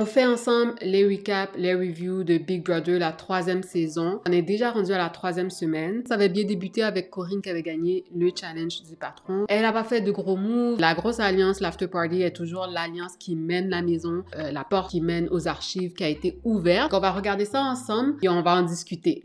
On fait ensemble les recaps, les reviews de Big Brother, la 3e saison. On est déjà rendu à la 3e semaine. Ça avait bien débuté avec Corinne qui avait gagné le challenge du patron. Elle n'a pas fait de gros moves. La grosse alliance, l'after party, est toujours l'alliance qui mène la maison, la porte qui mène aux archives qui a été ouverte. Donc, on va regarder ça ensemble et on va en discuter.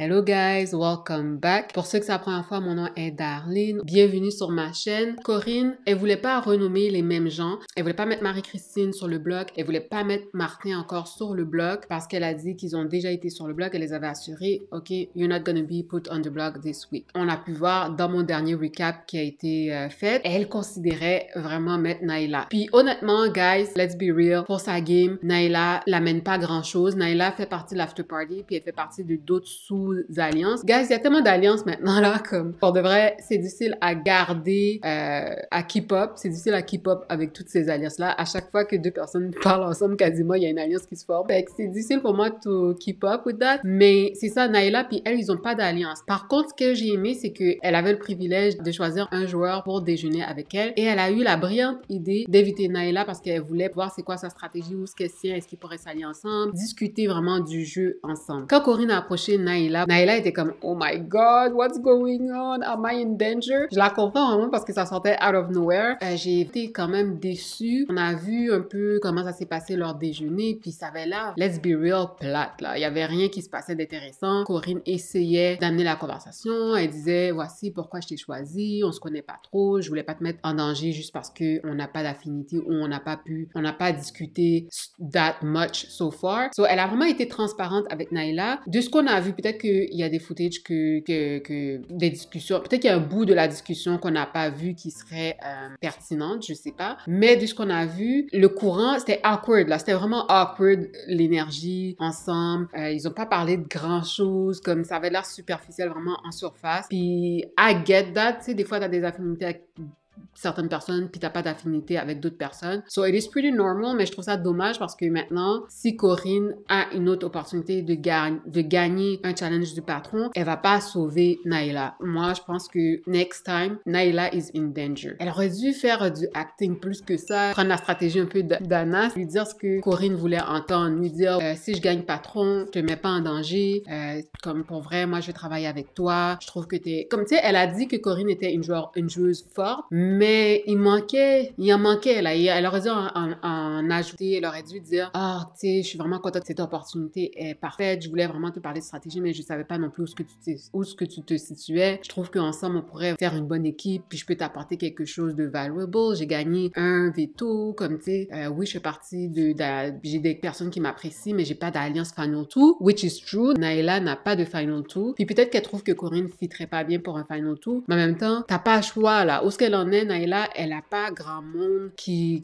Hello guys, welcome back. Pour ceux que c'est la première fois, mon nom est Darlene. Bienvenue sur ma chaîne. Corinne, elle voulait pas renommer les mêmes gens. Elle voulait pas mettre Marie-Christine sur le blog. Elle voulait pas mettre Martin encore sur le blog parce qu'elle a dit qu'ils ont déjà été sur le blog. Elle les avait assurés, OK, you're not gonna be put on the blog this week. On a pu voir dans mon dernier recap qui a été fait, elle considérait vraiment mettre Naila. Puis honnêtement, guys, let's be real, pour sa game, Naila l'amène pas grand-chose. Naila fait partie de l'after party puis elle fait partie de d'autres sous-alliances. Guys, il y a tellement d'alliances maintenant là, comme pour de vrai, c'est difficile à garder, à keep up. C'est difficile à keep up avec toutes ces alliances-là. À chaque fois que deux personnes parlent ensemble, quasiment, il y a une alliance qui se forme. Fait que c'est difficile pour moi de keep up with that. Mais c'est ça, Naila puis elle, ils ont pas d'alliance. Par contre, ce que j'ai aimé, c'est qu'elle avait le privilège de choisir un joueur pour déjeuner avec elle. Et elle a eu la brillante idée d'éviter Naila parce qu'elle voulait voir c'est quoi sa stratégie, où est-ce qu'elle tient, est-ce qu'ils pourraient s'allier ensemble, discuter vraiment du jeu ensemble. Quand Corinne a approché Naila était comme « Oh my God, what's going on? Am I in danger? » Je la comprends vraiment parce que ça sortait out of nowhere. J'ai été quand même déçue. On a vu un peu comment ça s'est passé leur déjeuner, puis ça avait l'air, let's be real, plate, là. Il y avait rien qui se passait d'intéressant. Corinne essayait d'amener la conversation. Elle disait « Voici pourquoi je t'ai choisi. On se connaît pas trop. Je voulais pas te mettre en danger juste parce qu'on n'a pas d'affinité ou on n'a pas discuté that much so far. » So, elle a vraiment été transparente avec Naila. De ce qu'on a vu, peut-être qu'il y a des footages des discussions, peut-être qu'il y a un bout de la discussion qu'on n'a pas vu qui serait pertinente, je sais pas. Mais de ce qu'on a vu, le courant, c'était awkward, là. C'était vraiment awkward, l'énergie ensemble. Ils ont pas parlé de grand-chose, comme ça avait l'air superficiel, vraiment en surface. Puis, I get that, tu sais, des fois, t'as des affinités avec certaines personnes, puis t'as pas d'affinité avec d'autres personnes. So, it is pretty normal, mais je trouve ça dommage parce que maintenant, si Corinne a une autre opportunité de gagner un challenge du patron, elle va pas sauver Naila. Moi, je pense que next time, Naila is in danger. Elle aurait dû faire du acting plus que ça, prendre la stratégie un peu d'Anna, lui dire ce que Corinne voulait entendre, lui dire si je gagne patron, je te mets pas en danger, comme pour vrai, moi je vais travailler avec toi, je trouve que t'es... Comme tu sais, elle a dit que Corinne était une joueuse forte, mais il en manquait, là. Elle aurait dû en ajouter, elle aurait dû dire « Ah, tu sais, je suis vraiment contente que cette opportunité est parfaite. Je voulais vraiment te parler de stratégie, mais je savais pas non plus où ce que tu te situais. Je trouve qu'ensemble, on pourrait faire une bonne équipe, puis je peux t'apporter quelque chose de valuable. J'ai gagné un veto, comme tu sais. Oui, je fais partie j'ai des personnes qui m'apprécient, mais j'ai pas d'alliance Final Two, which is true. Naila n'a pas de Final Two. Puis peut-être qu'elle trouve que Corinne fitterait pas bien pour un Final Two, mais en même temps, t'as pas le choix, là. Où est-ce qu'elle en est, Naila, elle a pas grand monde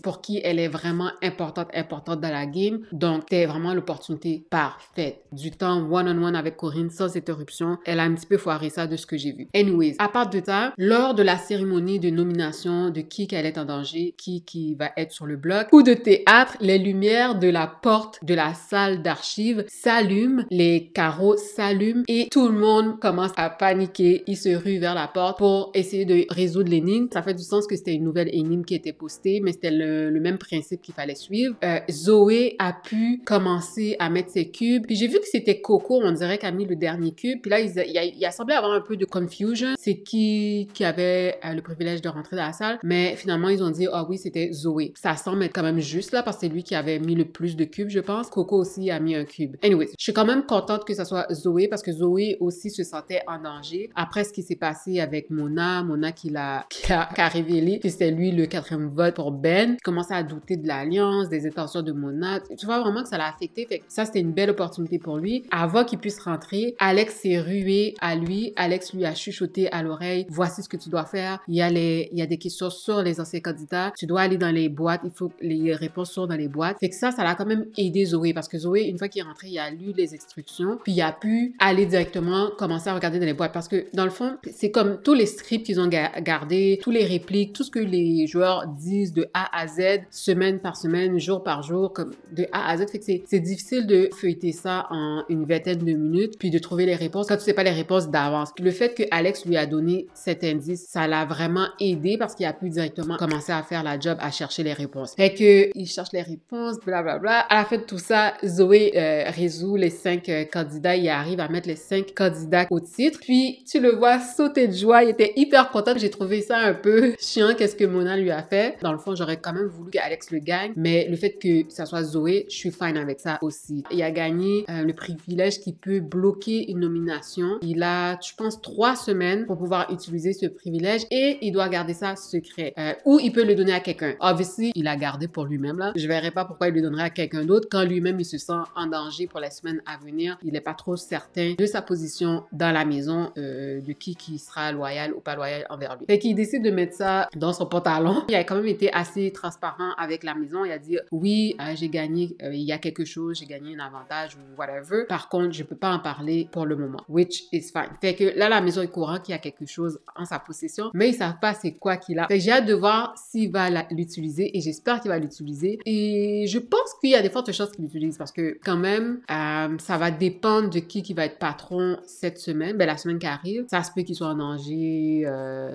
pour qui elle est vraiment importante dans la game. Donc, c'est vraiment l'opportunité parfaite. Du temps one-on-one avec Corinne sans interruption. Elle a un petit peu foiré ça de ce que j'ai vu. Anyways, à part de ça, lors de la cérémonie de nomination de qui qu'elle est en danger, qui va être sur le bloc, ou de théâtre, les lumières de la porte de la salle d'archives s'allument, les carreaux s'allument et tout le monde commence à paniquer. Ils se ruent vers la porte pour essayer de résoudre l'énigme. Ça fait du sens que c'était une nouvelle énigme qui était postée, mais c'était le même principe qu'il fallait suivre. Zoé a pu commencer à mettre ses cubes. Puis j'ai vu que c'était Coco, on dirait, qui a mis le dernier cube. Puis là, il a semblé avoir un peu de confusion. C'est qui avait le privilège de rentrer dans la salle. Mais finalement, ils ont dit, ah oui, c'était Zoé. Ça semble être quand même juste là, parce que c'est lui qui avait mis le plus de cubes, je pense. Coco aussi a mis un cube. Anyways, je suis quand même contente que ça soit Zoé, parce que Zoé aussi se sentait en danger. Après ce qui s'est passé avec Mona qui a révélé que c'était lui le 4e vote pour Ben. Il commençait à douter de l'alliance, des intentions de Mona. Tu vois vraiment que ça l'a affecté. Fait que ça, c'était une belle opportunité pour lui. Avant qu'il puisse rentrer, Alex s'est rué à lui. Alex lui a chuchoté à l'oreille, voici ce que tu dois faire. Il y a des questions sur les anciens candidats. Tu dois aller dans les boîtes. Il faut que les réponses soient dans les boîtes. Fait que ça l'a quand même aidé Zoé, parce que Zoé, une fois qu'il est rentré, il a lu les instructions, puis il a pu aller directement commencer à regarder dans les boîtes, parce que dans le fond, c'est comme tous les scripts qu'ils ont gardés, tous les répliques applique tout ce que les joueurs disent de A à Z, semaine par semaine, jour par jour, comme de A à Z. Fait que c'est difficile de feuilleter ça en une vingtaine de minutes, puis de trouver les réponses quand tu sais pas les réponses d'avance. Le fait que Alex lui a donné cet indice, ça l'a vraiment aidé parce qu'il a pu directement commencer à faire la job, à chercher les réponses. Fait que il cherche les réponses, blablabla. À la fin de tout ça, Zoé résout les 5 candidats. Il arrive à mettre les 5 candidats au titre. Puis tu le vois sauter de joie. Il était hyper content. J'ai trouvé ça un peu chiant qu'est-ce que Mona lui a fait. Dans le fond, j'aurais quand même voulu qu'Alex le gagne, mais le fait que ça soit Zoé, je suis fine avec ça aussi. Il a gagné le privilège qui peut bloquer une nomination. Il a, je pense, 3 semaines pour pouvoir utiliser ce privilège et il doit garder ça secret. Ou il peut le donner à quelqu'un. Obviously, il a gardé pour lui-même là. Je verrais pas pourquoi il le donnerait à quelqu'un d'autre quand lui-même il se sent en danger pour les semaines à venir. Il est pas trop certain de sa position dans la maison, de qui sera loyal ou pas loyal envers lui. Fait qu'il décide de mettre ça dans son pantalon. Il a quand même été assez transparent avec la maison. Il a dit oui, j'ai gagné, il y a quelque chose, j'ai gagné un avantage ou whatever. Par contre, je peux pas en parler pour le moment, which is fine. Fait que là, la maison est courant qu'il y a quelque chose en sa possession, mais ils savent pas c'est quoi qu'il a. Fait que j'ai hâte de voir s'il va l'utiliser et j'espère qu'il va l'utiliser. Et je pense qu'il y a des fortes chances qu'il l'utilise parce que quand même, ça va dépendre de qui va être patron cette semaine. Ben, la semaine qui arrive, ça se peut qu'il soit en danger,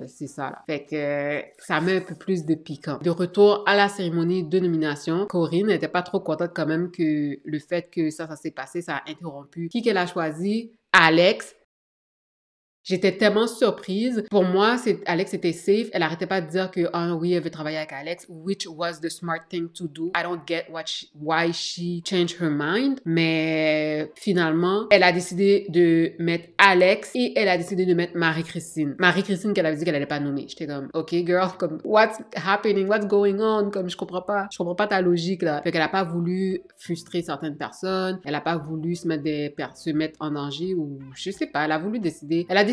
c'est ça là. Fait que ça met un peu plus de piquant. De retour à la cérémonie de nomination, Corinne n'était pas trop contente quand même que le fait que ça s'est passé, ça a interrompu. Qui qu'elle a choisi? Alex. J'étais tellement surprise. Pour moi, Alex était safe. Elle arrêtait pas de dire que, ah oui, elle veut travailler avec Alex, which was the smart thing to do. I don't get why she changed her mind. Mais finalement, elle a décidé de mettre Alex et elle a décidé de mettre Marie-Christine. Marie-Christine qu'elle avait dit qu'elle allait pas nommer. J'étais comme, OK, girl, comme, what's happening? What's going on? Comme, je comprends pas ta logique, là. Fait qu'elle a pas voulu frustrer certaines personnes. Elle a pas voulu se mettre en danger ou, je sais pas, elle a voulu décider. Elle a décidé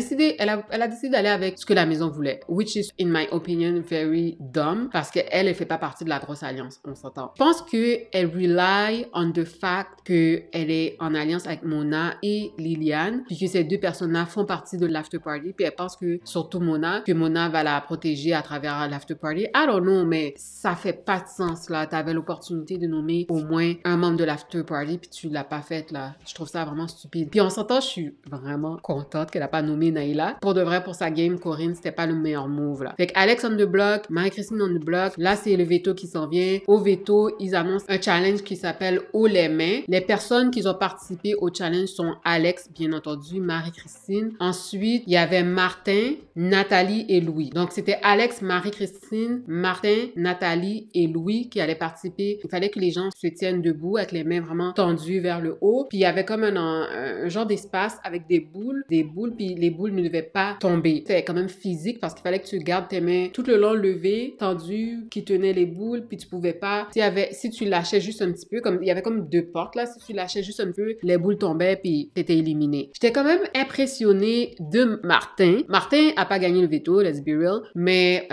d'aller avec ce que la maison voulait, which is, in my opinion, very dumb, parce qu'elle fait pas partie de la grosse alliance, on s'entend. Je pense qu'elle rely on the fact qu'elle est en alliance avec Mona et Liliane, puis que ces deux personnes-là font partie de l'after party, puis elle pense que, surtout Mona, que Mona va la protéger à travers l'after party. I don't know, mais ça fait pas de sens, là. T'avais l'opportunité de nommer au moins un membre de l'after party, puis tu l'as pas fait, là. Je trouve ça vraiment stupide. Puis on s'entend, je suis vraiment contente qu'elle a pas nommé Naila. Pour de vrai, pour sa game, Corinne, c'était pas le meilleur move, là. Fait que Alex on the block, Marie-Christine on the block. Là, c'est le veto qui s'en vient. Au veto, ils annoncent un challenge qui s'appelle Haut les mains. Les personnes qui ont participé au challenge sont Alex, bien entendu, Marie-Christine. Ensuite, il y avait Martin, Nathalie et Louis. Donc, c'était Alex, Marie-Christine, Martin, Nathalie et Louis qui allaient participer. Il fallait que les gens se tiennent debout avec les mains vraiment tendues vers le haut. Puis, il y avait comme un genre d'espace avec des boules, puis les boules ne devaient pas tomber. C'était quand même physique parce qu'il fallait que tu gardes tes mains tout le long levées, tendues, qui tenaient les boules, puis tu pouvais pas. Si tu lâchais juste un petit peu, comme il y avait comme 2 portes là, si tu lâchais juste un peu, les boules tombaient puis t'étais éliminé. J'étais quand même impressionnée de Martin. Martin a pas gagné le veto, let's be real, mais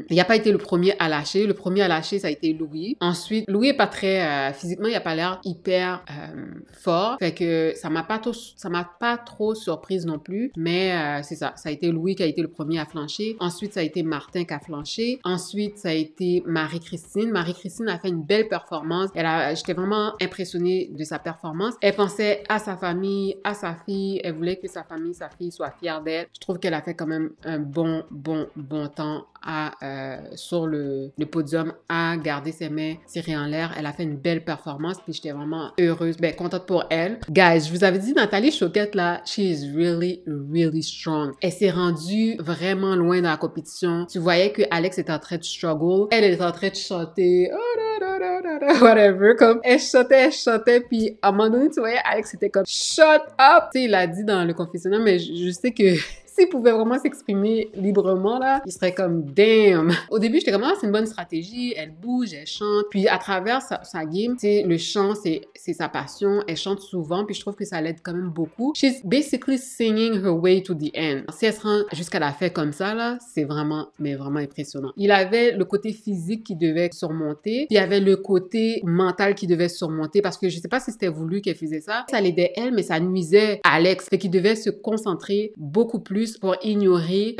il a pas été le premier à lâcher. Le premier à lâcher, ça a été Louis. Ensuite, Louis est pas très physiquement, il a pas l'air hyper fort, fait que ça m'a pas trop surprise non plus, mais c'est ça a été Louis qui a été le premier à flancher. Ensuite, ça a été Martin qui a flanché. Ensuite, ça a été Marie-Christine. Marie-Christine a fait une belle performance. J'étais vraiment impressionnée de sa performance. Elle pensait à sa famille, à sa fille. Elle voulait que sa famille, sa fille soient fière d'elle. Je trouve qu'elle a fait quand même un bon temps sur le podium à garder ses mains tirées en l'air. Elle a fait une belle performance puis j'étais vraiment heureuse, contente pour elle. Guys, je vous avais dit, Nathalie Choquette là, she is really, really strong. Elle s'est rendue vraiment loin dans la compétition. Tu voyais que Alex était en train de struggle. Elle était en train de chanter, whatever, comme elle chantait, puis à un moment donné, tu voyais Alex était comme shut up. Tu sais, il a dit dans le confessionnal, mais je sais que s'il pouvait vraiment s'exprimer librement, là, il serait comme damn. Au début, j'étais comme, c'est une bonne stratégie, elle bouge, elle chante. Puis à travers sa game, tu sais, le chant, c'est sa passion. Elle chante souvent, puis je trouve que ça l'aide quand même beaucoup. She's basically singing her way to the end. Si elle se rend jusqu'à la fin comme ça, là, c'est vraiment, mais vraiment impressionnant. Il avait le côté physique qui devait surmonter, puis il y avait le côté mental qui devait surmonter, parce que je sais pas si c'était voulu qu'elle faisait ça. Ça l'aidait elle, mais ça nuisait Alex. Fait qu'il devait se concentrer beaucoup plus juste pour ignorer,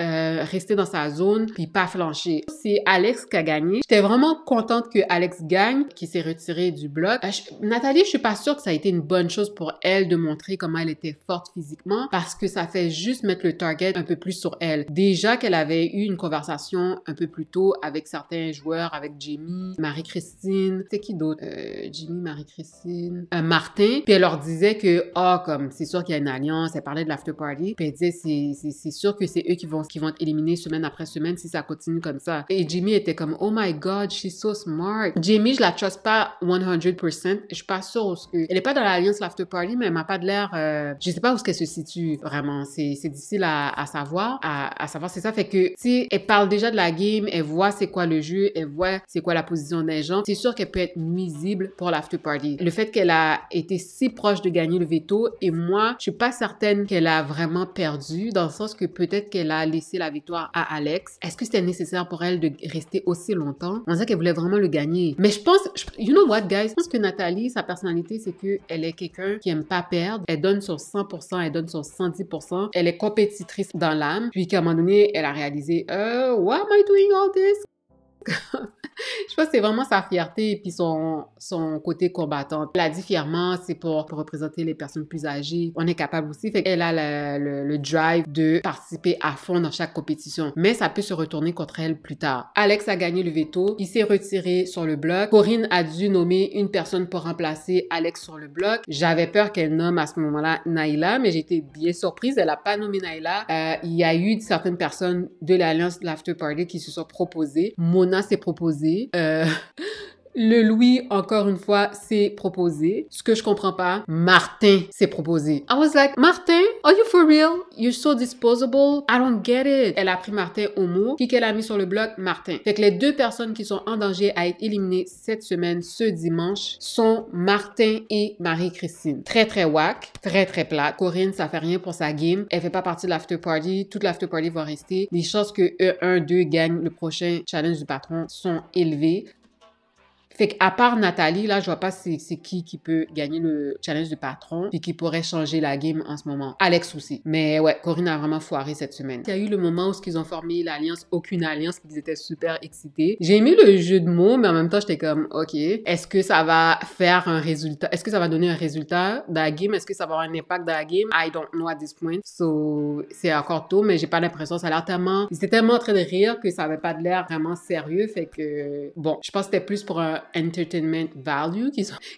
rester dans sa zone, puis pas flancher. C'est Alex qui a gagné. J'étais vraiment contente que Alex gagne, qui s'est retirée du bloc. Nathalie, je suis pas sûre que ça a été une bonne chose pour elle de montrer comment elle était forte physiquement, parce que ça fait juste mettre le target un peu plus sur elle. Déjà qu'elle avait eu une conversation un peu plus tôt avec certains joueurs, avec Jamie, Marie-Christine, c'est qui d'autre? Jamie, Marie-Christine, Martin, puis elle leur disait que, comme c'est sûr qu'il y a une alliance, elle parlait de l'after party, puis elle disait c'est sûr que c'est eux qui vont être éliminés semaine après semaine si ça continue comme ça. Et Jamie était comme, oh my god, she's so smart. Jamie, je la trust pas 100%, je suis pas sûre elle est pas dans l'alliance l'after party, mais elle m'a pas de l'air, je sais pas où est-ce qu'elle se situe vraiment, c'est difficile à savoir, à savoir, c'est ça, fait que, tu sais, elle parle déjà de la game, elle voit c'est quoi le jeu, elle voit c'est quoi la position des gens, c'est sûr qu'elle peut être nuisible pour l'after party. Le fait qu'elle a été si proche de gagner le veto, et moi, je suis pas certaine qu'elle a vraiment perdu, dans le sens que peut-être qu'elle a laissé la victoire à Alex. Est-ce que c'était nécessaire pour elle de rester aussi longtemps? On dirait qu'elle voulait vraiment le gagner. Mais je pense, you know what, guys? Je pense que Nathalie, sa personnalité, c'est qu'elle est quelqu'un qui aime pas perdre. Elle donne sur 100%, elle donne sur 110%. Elle est compétitrice dans l'âme. Puis qu'à un moment donné, elle a réalisé, why am I doing all this? Je pense que c'est vraiment sa fierté et puis son côté combattant. Elle a dit fièrement, c'est pour représenter les personnes plus âgées. On est capable aussi. Fait qu'elle a le drive de participer à fond dans chaque compétition. Mais ça peut se retourner contre elle plus tard. Alex a gagné le veto. Il s'est retiré sur le bloc. Corinne a dû nommer une personne pour remplacer Alex sur le bloc. J'avais peur qu'elle nomme à ce moment-là Naila, mais j'ai été bien surprise. Elle a pas nommé Naila. Il y a eu certaines personnes de l'Alliance de l'After Party qui se sont proposées. Mona s'est proposée. Le Louis, encore une fois, s'est proposé. Ce que je comprends pas, Martin s'est proposé. I was like, Martin, are you for real? You're so disposable. I don't get it. Elle a pris Martin au mot. Qui qu'elle a mis sur le bloc? Martin. Fait que les deux personnes qui sont en danger à être éliminées cette semaine, ce dimanche, sont Martin et Marie-Christine. Très, très whack. Très, très plate. Corinne, ça fait rien pour sa game. Elle fait pas partie de l'after party. Toute l'after party va rester. Les chances que E1-2 gagne le prochain challenge du patron sont élevées. Fait qu'à part Nathalie, là, je vois pas c'est qui peut gagner le challenge de patron et qui pourrait changer la game en ce moment. Alex aussi. Mais ouais, Corinne a vraiment foiré cette semaine. Il y a eu le moment où ils ont formé l'alliance, aucune alliance, ils étaient super excités. J'ai aimé le jeu de mots, mais en même temps, j'étais comme, OK, est-ce que ça va faire un résultat? Est-ce que ça va donner un résultat dans la game? Est-ce que ça va avoir un impact dans la game? I don't know at this point. So, c'est encore tôt, mais j'ai pas l'impression. Ça a l'air tellement... Ils étaient tellement en train de rire que ça avait pas de l'air vraiment sérieux. Fait que, bon, je pense que c'était plus pour un entertainment value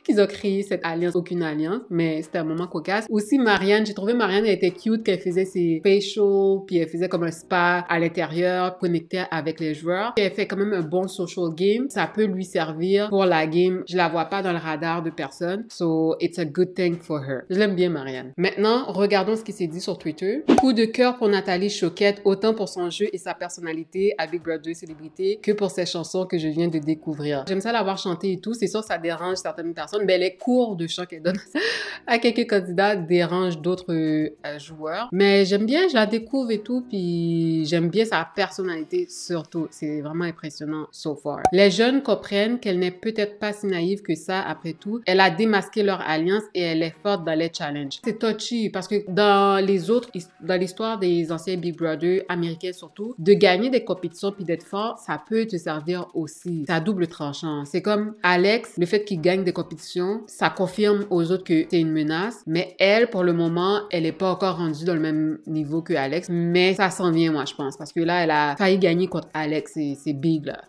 qu'ils ont créé cette alliance, aucune alliance, mais c'était un moment cocasse. Aussi, Marianne, j'ai trouvé Marianne, elle était cute, qu'elle faisait ses facials, puis elle faisait comme un spa à l'intérieur, connectée avec les joueurs. Puis elle fait quand même un bon social game. Ça peut lui servir pour la game. Je la vois pas dans le radar de personne. So, it's a good thing for her. Je l'aime bien, Marianne. Maintenant, regardons ce qui s'est dit sur Twitter. Coup de cœur pour Nathalie Choquette, autant pour son jeu et sa personnalité à Big Brother Célébrité que pour ses chansons que je viens de découvrir. J'aime ça l'avoir chanté et tout. C'est sûr, ça dérange certaines personnes. Mais les cours de chant qu'elle donne à quelques candidats dérangent d'autres joueurs. Mais j'aime bien, je la découvre et tout. Puis j'aime bien sa personnalité surtout. C'est vraiment impressionnant so far. Les jeunes comprennent qu'elle n'est peut-être pas si naïve que ça après tout. Elle a démasqué leur alliance et elle est forte dans les challenges. C'est touchy parce que dans l'histoire des anciens Big Brother américains surtout, de gagner des compétitions puis d'être fort, ça peut te servir aussi. C'est à double tranchant. C'est comme Alex, le fait qu'il gagne des compétitions, ça confirme aux autres que c'est une menace. Mais elle, pour le moment, elle est pas encore rendue dans le même niveau que Alex. Mais ça s'en vient, moi, je pense. Parce que là, elle a failli gagner contre Alex. C'est big, là.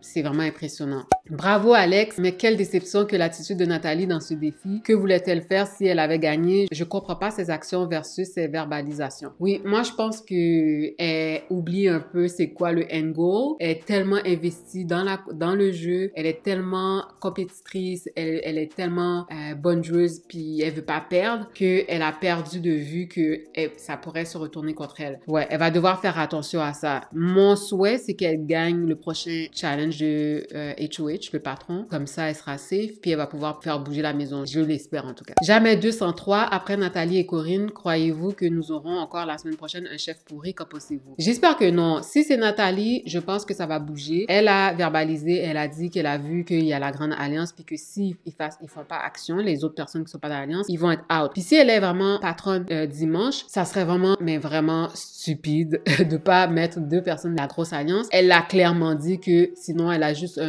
C'est vraiment impressionnant. Bravo Alex, mais quelle déception que l'attitude de Nathalie dans ce défi. Que voulait-elle faire si elle avait gagné? Je comprends pas ses actions versus ses verbalisations. Oui, moi je pense que elle oublie un peu c'est quoi le end goal. Elle est tellement investie dans le jeu, elle est tellement compétitrice, elle est tellement bonne joueuse puis elle veut pas perdre qu'elle a perdu de vue que ça pourrait se retourner contre elle. Ouais, elle va devoir faire attention à ça. Mon souhait c'est qu'elle gagne le prochain challenge challenge de HOH, le patron. Comme ça, elle sera safe, puis elle va pouvoir faire bouger la maison. Je l'espère en tout cas. Jamais 203, après Nathalie et Corinne, croyez-vous que nous aurons encore la semaine prochaine un chef pourri? Qu'en pensez-vous? J'espère que non. Si c'est Nathalie, je pense que ça va bouger. Elle a verbalisé, elle a dit qu'elle a vu qu'il y a la grande alliance, puis que s'ils font pas action, les autres personnes qui sont pas dans l'alliance, ils vont être out. Puis si elle est vraiment patronne dimanche, ça serait vraiment, mais vraiment stupide de pas mettre 2 personnes de la grosse alliance. Elle a clairement dit que sinon elle a juste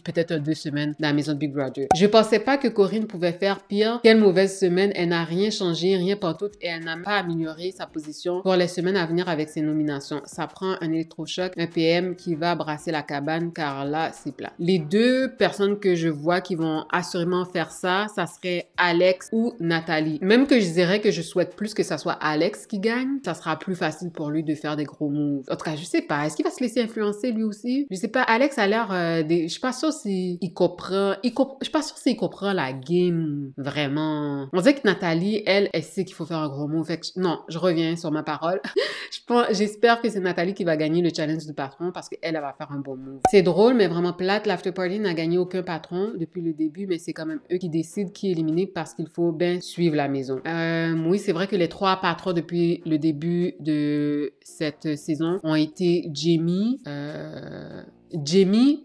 peut-être 2 semaines dans la maison de Big Brother. Je pensais pas que Corinne pouvait faire pire. Quelle mauvaise semaine. Elle n'a rien changé, rien pantoute, et elle n'a pas amélioré sa position pour les semaines à venir avec ses nominations. Ça prend un électrochoc, un PM qui va brasser la cabane, car là, c'est plat. Les 2 personnes que je vois qui vont assurément faire ça, ça serait Alex ou Nathalie. Même que je dirais que je souhaite plus que ça soit Alex qui gagne, ça sera plus facile pour lui de faire des gros moves. En tout cas, je sais pas. Est-ce qu'il va se laisser influencer lui aussi? Je sais pas. Alex a l'air je suis pas sûre s'il comprend. Je suis pas sûre s'il comprend la game vraiment. On dirait que Nathalie, elle sait qu'il faut faire un gros move. Fait que non, je reviens sur ma parole. J'espère que c'est Nathalie qui va gagner le challenge du patron parce qu'elle va faire un bon move. C'est drôle, mais vraiment plate. L'after party n'a gagné aucun patron depuis le début, mais c'est quand même eux qui décident qui est éliminé parce qu'il faut bien suivre la maison. Oui, c'est vrai que les 3 patrons depuis le début de cette saison ont été Jamie,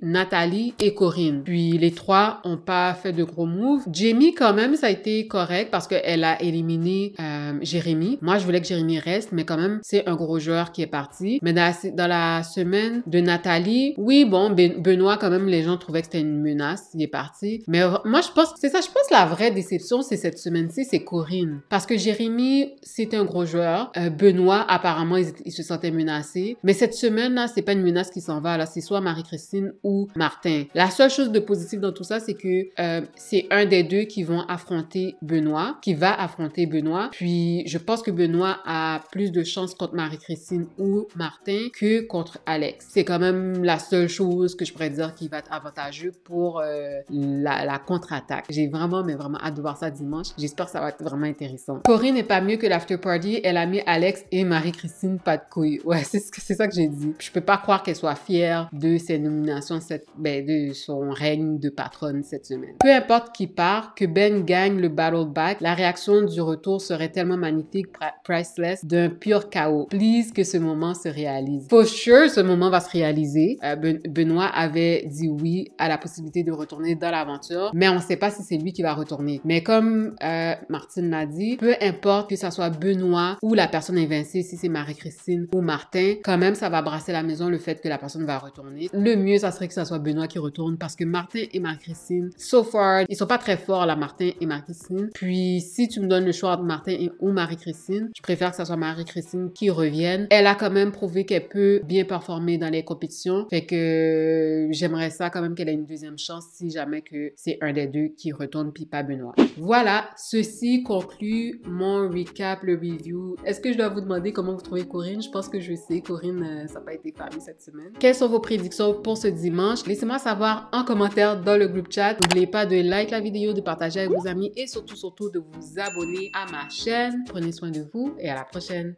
Nathalie et Corinne. Puis les 3 ont pas fait de gros moves. Jamie, quand même, ça a été correct parce qu'elle a éliminé Jérémy. Moi, je voulais que Jérémy reste, mais quand même, c'est un gros joueur qui est parti. Mais dans la semaine de Nathalie, oui, bon, Benoît, quand même, les gens trouvaient que c'était une menace. Il est parti. Mais moi, je pense, c'est ça, je pense que la vraie déception, c'est cette semaine-ci, c'est Corinne. Parce que Jérémy, c'était un gros joueur. Benoît, apparemment, il se sentait menacé. Mais cette semaine-là, c'est pas une menace qui s'en va. Là, c'est soit Marie-Christine ou Martin. La seule chose de positif dans tout ça, c'est que c'est un des 2 qui va affronter Benoît. Puis, je pense que Benoît a plus de chances contre Marie-Christine ou Martin que contre Alex. C'est quand même la seule chose que je pourrais dire qui va être avantageux pour la contre-attaque. J'ai vraiment, mais vraiment hâte de voir ça dimanche. J'espère que ça va être vraiment intéressant. Corinne n'est pas mieux que l'after party. Elle a mis Alex et Marie-Christine pas de couilles. Ouais, c'est ça que j'ai dit. Je peux pas croire qu'elle soit fière de ses nominations, de son règne de patronne cette semaine. Peu importe qui part, que Ben gagne le battle back, la réaction du retour serait tellement magnifique, priceless, d'un pur chaos. Please que ce moment se réalise. For sure, ce moment va se réaliser. Benoît avait dit oui à la possibilité de retourner dans l'aventure, mais on ne sait pas si c'est lui qui va retourner. Mais comme Martine l'a dit, peu importe que ça soit Benoît ou la personne invincée, si c'est Marie-Christine ou Martin, quand même, ça va brasser la maison le fait que la personne va retourner. Le mieux, ça serait que ça soit Benoît qui retourne parce que Martin et Marie-Christine, so far, ils sont pas très forts là, Martin et Marie-Christine. Puis, si tu me donnes le choix entre Martin ou Marie-Christine, je préfère que ça soit Marie-Christine qui revienne. Elle a quand même prouvé qu'elle peut bien performer dans les compétitions. Fait que j'aimerais ça quand même qu'elle ait une deuxième chance si jamais que c'est un des 2 qui retourne puis pas Benoît. Voilà, ceci conclut mon recap, le review. Est-ce que je dois vous demander comment vous trouvez Corinne? Je pense que je sais. Corinne, ça n'a pas été fameux cette semaine. Quelles sont vos prédictions pour ce dimanche? Laissez-moi savoir en commentaire dans le groupe chat. N'oubliez pas de like la vidéo, de partager avec vos amis et surtout de vous abonner à ma chaîne. Prenez soin de vous et à la prochaine.